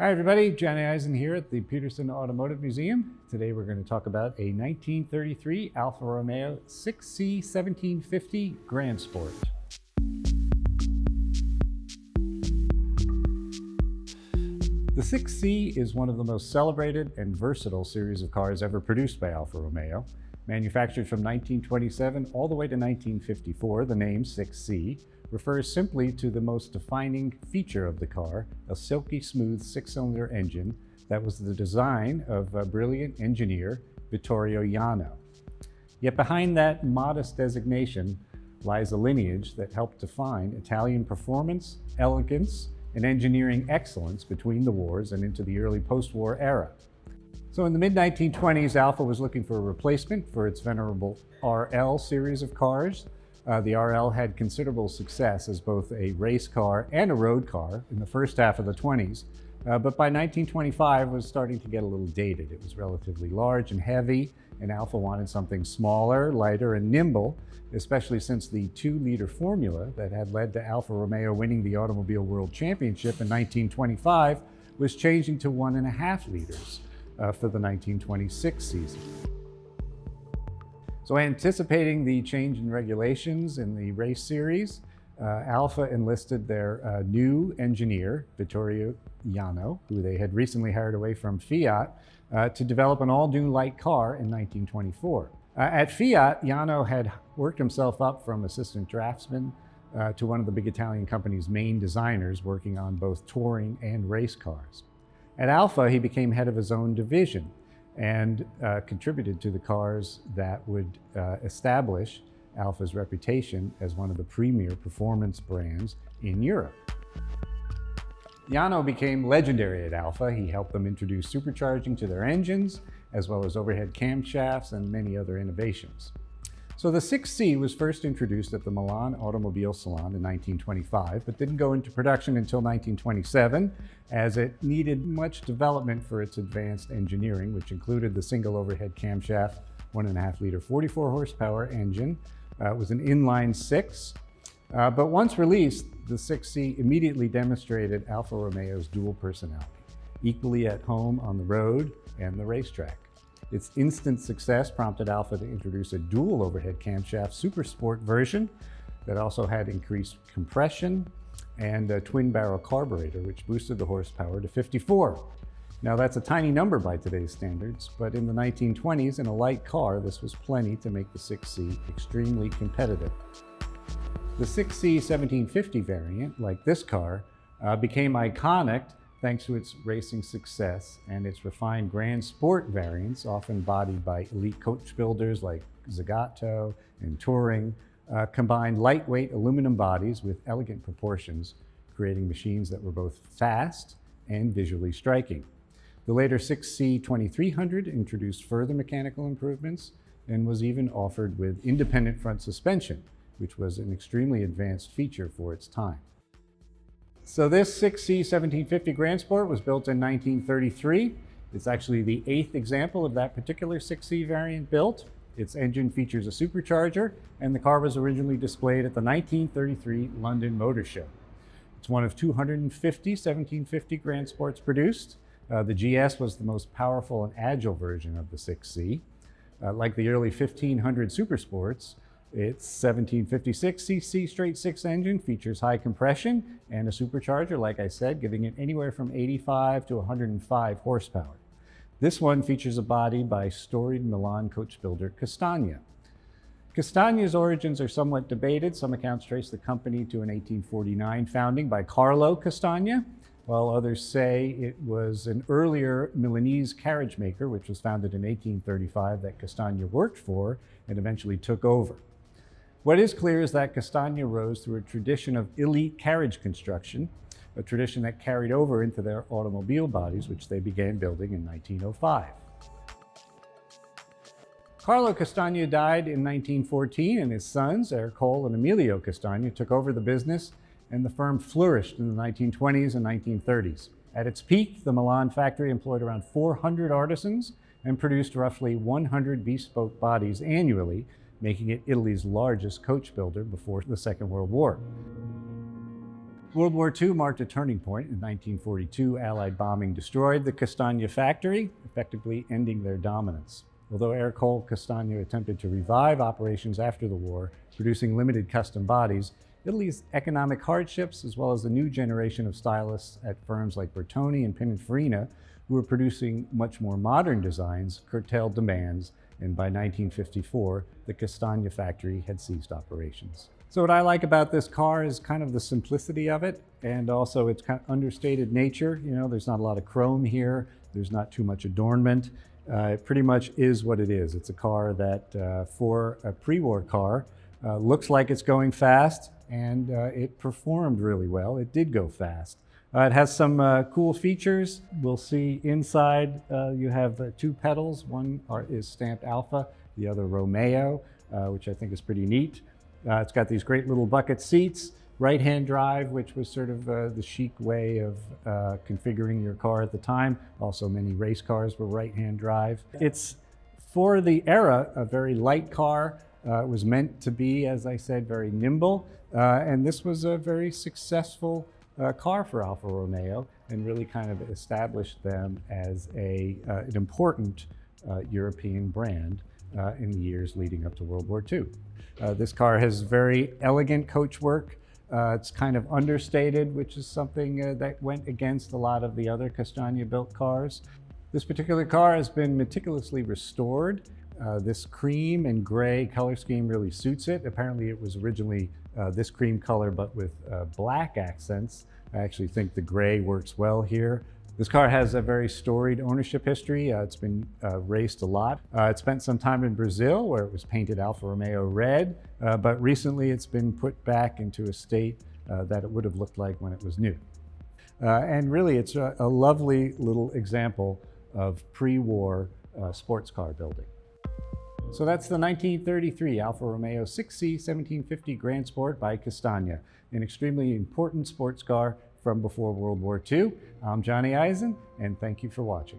Hi everybody, Jonee here at the Petersen Automotive Museum. Today we're going to talk about a 1933 Alfa Romeo 6C 1750 Grand Sport. The 6C is one of the most celebrated and versatile series of cars ever produced by Alfa Romeo. Manufactured from 1927 all the way to 1954, the name 6C refers simply to the most defining feature of the car, a silky smooth six-cylinder engine that was the design of a brilliant engineer, Vittorio Jano. Yet behind that modest designation lies a lineage that helped define Italian performance, elegance, and engineering excellence between the wars and into the early post-war era. So in the mid-1920s, Alfa was looking for a replacement for its venerable RL series of cars. The RL had considerable success as both a race car and a road car in the first half of the 20s, but by 1925 was starting to get a little dated. It was relatively large and heavy, and Alfa wanted something smaller, lighter, and nimble, especially since the 2-liter formula that had led to Alfa Romeo winning the Automobile World Championship in 1925 was changing to 1.5 liters for the 1926 season. So anticipating the change in regulations in the race series, Alfa enlisted their new engineer, Vittorio Jano, who they had recently hired away from Fiat, to develop an all-new light car in 1924. At Fiat, Jano had worked himself up from assistant draftsman to one of the big Italian company's main designers, working on both touring and race cars. At Alfa, he became head of his own division and contributed to the cars that would establish Alfa's reputation as one of the premier performance brands in Europe. Jano became legendary at Alfa. He helped them introduce supercharging to their engines, as well as overhead camshafts and many other innovations. So the 6C was first introduced at the Milan Automobile Salon in 1925, but didn't go into production until 1927, as it needed much development for its advanced engineering, which included the single overhead camshaft, 1.5 liter 44 horsepower engine. It was an inline-six, but once released, the 6C immediately demonstrated Alfa Romeo's dual personality, equally at home on the road and the racetrack. Its instant success prompted Alfa to introduce a dual overhead camshaft super sport version that also had increased compression and a twin barrel carburetor, which boosted the horsepower to 54. Now that's a tiny number by today's standards, but in the 1920s, in a light car, this was plenty to make the 6C extremely competitive. The 6C 1750 variant, like this car, became iconic thanks to its racing success and its refined Grand Sport variants, often bodied by elite coach builders like Zagato and Touring, combined lightweight aluminum bodies with elegant proportions, creating machines that were both fast and visually striking. The later 6C 2300 introduced further mechanical improvements and was even offered with independent front suspension, which was an extremely advanced feature for its time. So this 6C 1750 Grand Sport was built in 1933. It's actually the 8th example of that particular 6C variant built. Its engine features a supercharger, and the car was originally displayed at the 1933 London Motor Show. It's one of 250 1750 Grand Sports produced. The GS was the most powerful and agile version of the 6C. Like the early 1500 Super Sports, its 1756cc straight-six engine features high compression and a supercharger, like I said, giving it anywhere from 85 to 105 horsepower. This one features a body by storied Milan coach builder Castagna. Castagna's origins are somewhat debated. Some accounts trace the company to an 1849 founding by Carlo Castagna, while others say it was an earlier Milanese carriage maker, which was founded in 1835, that Castagna worked for and eventually took over. What is clear is that Castagna rose through a tradition of elite carriage construction, a tradition that carried over into their automobile bodies, which they began building in 1905. Carlo Castagna died in 1914, and his sons, Ercole and Emilio Castagna, took over the business, and the firm flourished in the 1920s and 1930s. At its peak, the Milan factory employed around 400 artisans and produced roughly 100 bespoke bodies annually, making it Italy's largest coach builder before the Second World War. World War II marked a turning point. In 1942, Allied bombing destroyed the Castagna factory, effectively ending their dominance. Although Air-Cold Castagna attempted to revive operations after the war, producing limited custom bodies, Italy's economic hardships, as well as the new generation of stylists at firms like Bertone and Pininfarina, who were producing much more modern designs, curtailed demands, and by 1954, the Castagna factory had ceased operations. So what I like about this car is kind of the simplicity of it, and also its kind of understated nature. You know, there's not a lot of chrome here, there's not too much adornment. It pretty much is what it is. It's a car that, for a pre-war car, looks like it's going fast, and it performed really well. It did go fast. It has some cool features. We'll see inside you have two pedals. One is stamped Alfa, the other Romeo, which I think is pretty neat. It's got these great little bucket seats, right-hand drive, which was sort of the chic way of configuring your car at the time. Also, many race cars were right-hand drive. It's, for the era, a very light car. It was meant to be, as I said, very nimble. And this was a very successful car for Alfa Romeo, and really kind of established them as an important European brand in the years leading up to World War II. This car has very elegant coachwork. It's kind of understated, which is something that went against a lot of the other Castagna-built cars. This particular car has been meticulously restored. This cream and gray color scheme really suits it. Apparently it was originally this cream color, but with black accents. I actually think the gray works well here. This car has a very storied ownership history. It's been raced a lot. It spent some time in Brazil, where it was painted Alfa Romeo red, but recently it's been put back into a state that it would have looked like when it was new. And really, it's a lovely little example of pre-war sports car building. So that's the 1933 Alfa Romeo 6C 1750 Grand Sport by Castagna, an extremely important sports car from before World War II. I'm Jonee Eisen, and thank you for watching.